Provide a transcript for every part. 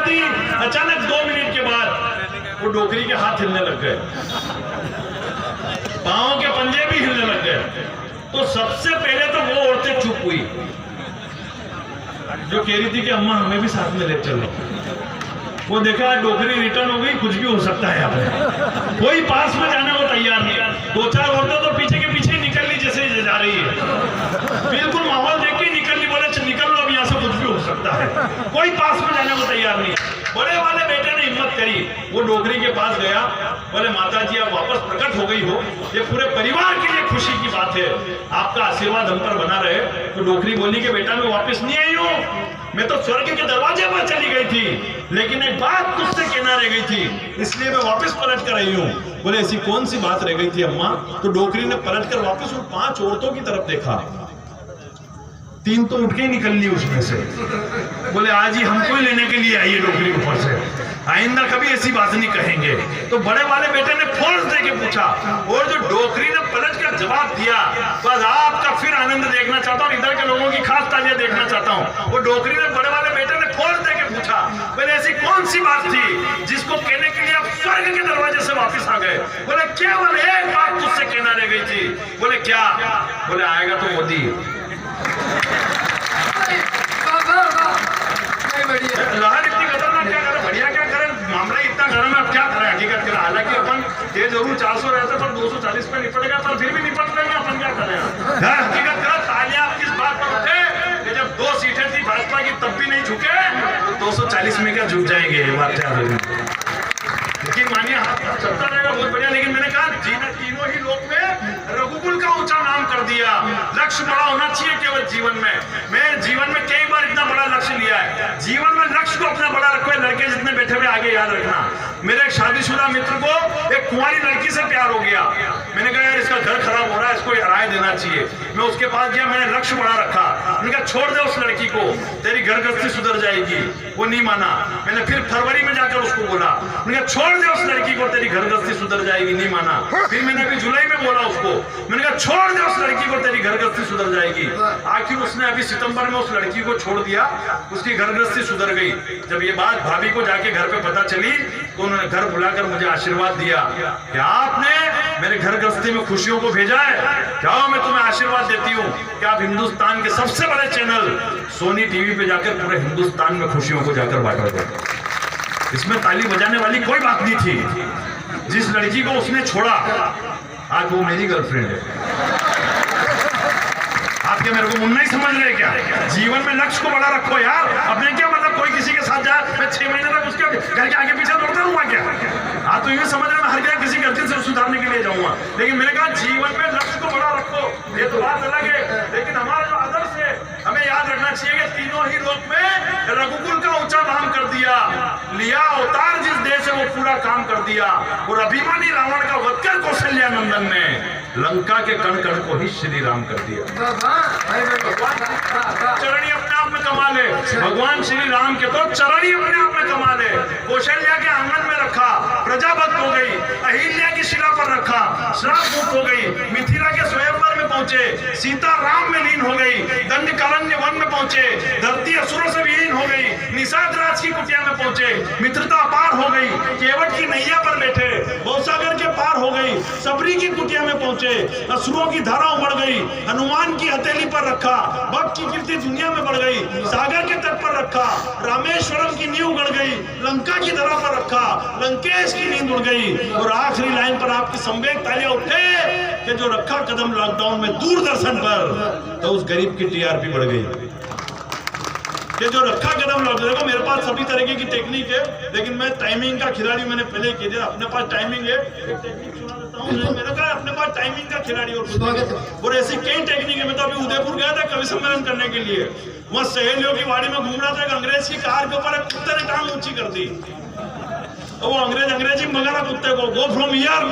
दी, अचानक 2 मिनट के बाद वो डोकरी के हाथ हिलने लग गए, पांव के पंजे भी हिलने लग गए। तो सबसे पहले तो वो औरतें चुप हुई जो कह रही थी कि अम्मा हमें भी साथ में ले चलो। वो देखा डोकरी रिटर्न हो गई, कुछ भी हो सकता है आपने, कोई पास में जाने को तैयार नहीं। 2-4 औरतें तो पीछे के पीछे निकल ली जैसे जा रही है, बिल्कुल माहौल देख के निकल ली, बोले निकल लो अब यहाँ से, कुछ भी हो सकता है, कोई पास में जाने को तैयार नहीं। बड़े वाले बेटे ने हिम्मत करी, वो डोकरी के पास गया, बोले माता जी आप वापस प्रकट हो गई हो, ये पूरे परिवार के लिए खुशी की बात है, आपका आशीर्वाद हम पर बना रहे। तो डोकरी बोली कि बेटा मैं वापस नहीं आई हूँ, मैं तो स्वर्ग के दरवाजे पर चली गई थी, लेकिन एक बात तुझसे कहना रह गई थी, इसलिए मैं वापस पलट कर आई हूँ। बोले ऐसी कौन सी बात रह गई थी अम्मा? तो डोकरी ने पलट कर वापस उन 5 औरतों की तरफ देखा, 3 तो उठ के ही निकल ली उसमें से। बोले आज ही हमको ही लेने के लिए आई है डोकरी ऊपर से, आइंदा कभी ऐसी बात नहीं कहेंगे। तो बड़े वाले बेटे ने फोर्स दे के पूछा, और जो डोकरी ने पलट कर जवाब दिया, बस आपका फिर आनंद देखना चाहता हूँ, इधर के लोगों की खास तालियां देखना चाहता हूँ। वो डोकरी ने बड़े वाले बेटे ने फोर्स दे के पूछा, बोले ऐसी कौन सी बात थी जिसको कहने के लिए आप स्वर्ग के दरवाजे से वापिस आ गए? बोले केवल एक बात तुझसे कहना रह गई थी। बोले क्या? बोले आएगा तो मोदी। लहर इतनी खतरनाक, क्या करें, बढ़िया क्या करें, मामला इतना गर्म है, अब क्या करें हकीकत करें। हालांकि अपन ये जरूर 400 रहते पर 240 पे निपटेगा, पर फिर भी निपट लेंगे, अपन क्या करें। हकीकत करें, तालियां आप किस बात पर उठे कि जब 2 सीटें थी भाजपा की तब भी नहीं झुके, तो 240 में क्या झुक जाएंगे, ये बात क्या है। लेकिन मानिए चलता रहेगा बहुत बढ़िया। लेकिन मैंने कहा तीनों ही लोक में रघुकुल का ऊंचा नाम कर दिया। लक्ष्य बड़ा होना चाहिए केवल जीवन में। मैं जीवन में कई बार इतना बड़ा लक्ष्य लिया है, जीवन में लक्ष्य को अपना बड़ा रखो। लड़के जितने बैठे हुए आगे याद रखना, मेरे एक शादीशुदा मित्र को एक कुंवारी लड़की से प्यार हो गया। मैंने कहा यार इसका घर खराब हो रहा है, इसको राय देना चाहिए। मैं उसके पास गया, मैंने लक्ष्य बड़ा रखा, मैंने कहा छोड़ दे उस लड़की को, तेरी घर गृहस्थी सुधर जाएगी। वो नहीं माना। मैंने फिर फरवरी में जाकर उसको बोला, मैंने कहा छोड़ दे उस लड़की को, तेरी घर गृहस्थी सुधर जाएगी। नहीं माना। फिर मैंने अभी जुलाई में बोला उसको, मैंने कहा छोड़ दे उस लड़की को, तेरी घर गृहस्थी सुधर जाएगी। आखिर उसने अभी सितंबर में उस लड़की को छोड़ दिया, उसकी घर गृहस्थी सुधर गई। जब ये बात भाभी को जाके घर पे पता चली तो उन्होंने घर बुलाकर मुझे आशीर्वाद दिया कि आपने मेरे घर गृहस्थी में खुशियों को भेजा है, जाओ मैं तुम्हें आशीर्वाद देती हूँ कि आप हिंदुस्तान के सबसे बड़े चैनल सोनी टीवी पे जाकर पूरे हिंदुस्तान में खुशियों को जाकर बांटोगे। इसमें ताली बजाने वाली कोई बात नहीं थी। जिस लड़की को उसने छोड़ा आज वो मेरी गर्लफ्रेंड है। आप क्या मेरे को मुन्ना ही समझ रहे क्या? जीवन में लक्ष्य को बड़ा रखो यार। अपने क्या मतलब कोई किसी के साथ जाए, मैं 6 महीने तक उसके घर के आगे पीछे दौड़ता रहूंगा क्या? आप तो ये समझ रहे मैं हर जगह किसी गलती से सुधारने के लिए जाऊंगा। लेकिन मैंने कहा जीवन में लक्ष्य को बड़ा रखो, ये तो बात अलग है। लेकिन हमारा जो आदर्श है हमें याद रखना चाहिए कि तीनों ही लोक में रघुकुल का ऊंचा नाम कर दिया, लिया अवतार जिस देश है वो पूरा काम कर दिया। और अभिमानी रावण का वध कर कौशल्या नंदन ने लंका के कण कण को ही श्री राम कर दिया। चरणी अपने आप में कमाल है। भगवान श्री राम के तो चरणी अपने आप में कमाल है। कौशल्या के आंगन में रखा, प्रजा भक्त हो गई। अहिल्या की शिला पर रखा, श्राप मुक्त हो गई। मिथिला के स्वयंवर में पहुंचे, सीता राम में लीन हो गई। दंडकारण्य वन में पहुंचे, धरती असुरों से विलीन हो गई। निषाद राज की कुटिया में पहुंचे, मित्रता अपार हो गई। केवट की नैया पर बैठे, भवसागर के पार हो गई। सबरी की कुटिया में पहुंचे, असुरों की धारा उमड़ गई। हनुमान की हथेली पर रखा, भक्त की कीर्ति दुनिया में बढ़ गई। सागर के तट पर रखा, रामेश्वरम की नींव गड़ गई। लंका की धरा पर रखा, लंकेश की नींद उड़ गई। और आखिरी लाइन पर आपकी संवेग तालियां उठे कि जो रखा कदम लॉकडाउन में दूरदर्शन पर, तो उस गरीब की टीआरपी बढ़ गई। ये जो रखा कदम लॉकडाउन, देखो मेरे पास सभी तरीके की टेक्निक है, लेकिन मैं टाइमिंग का खिलाड़ी, मैंने पहले कह दिया अपने पास टाइमिंग है। एक टेक्निक सुना देता हूँ, मैंने कहा अपने पास टाइमिंग का खिलाड़ी और ऐसी कई टेक्निक है। मैं तो अभी उदयपुर गया था कवि सम्मेलन करने के लिए, वहाँ सहेलियों की वाड़ी में घूम रहा था, एक अंग्रेज की कार के ऊपर एक कुत्ते ने टांग ऊंची कर दी। वो अंग्रेजी में भगा कुत्ते को, go from here,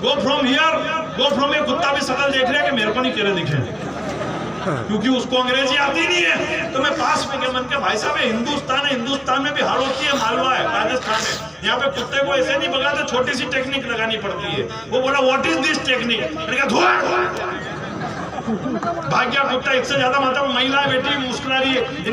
go from here, go from. ये कुत्ता भी शकल देख रहा है कि मेरे को नहीं कह रहे दिखे, क्योंकि उसको अंग्रेजी आती नहीं है। तो मैं पास में गया, मन के भाई साहब हिंदुस्तान है, हिंदुस्तान में भी हार होती है, मालवा है, राजस्थान है, यहाँ पे कुत्ते को ऐसे नहीं भगाते, छोटी सी टेक्निक लगानी पड़ती है। वो बोला व्हाट इज दिस टेक्निक? मैंने कहा धुआं। भाग्य कुत्ता, इससे ज्यादा मतलब महिला बेटी मुस्कुरा रही है।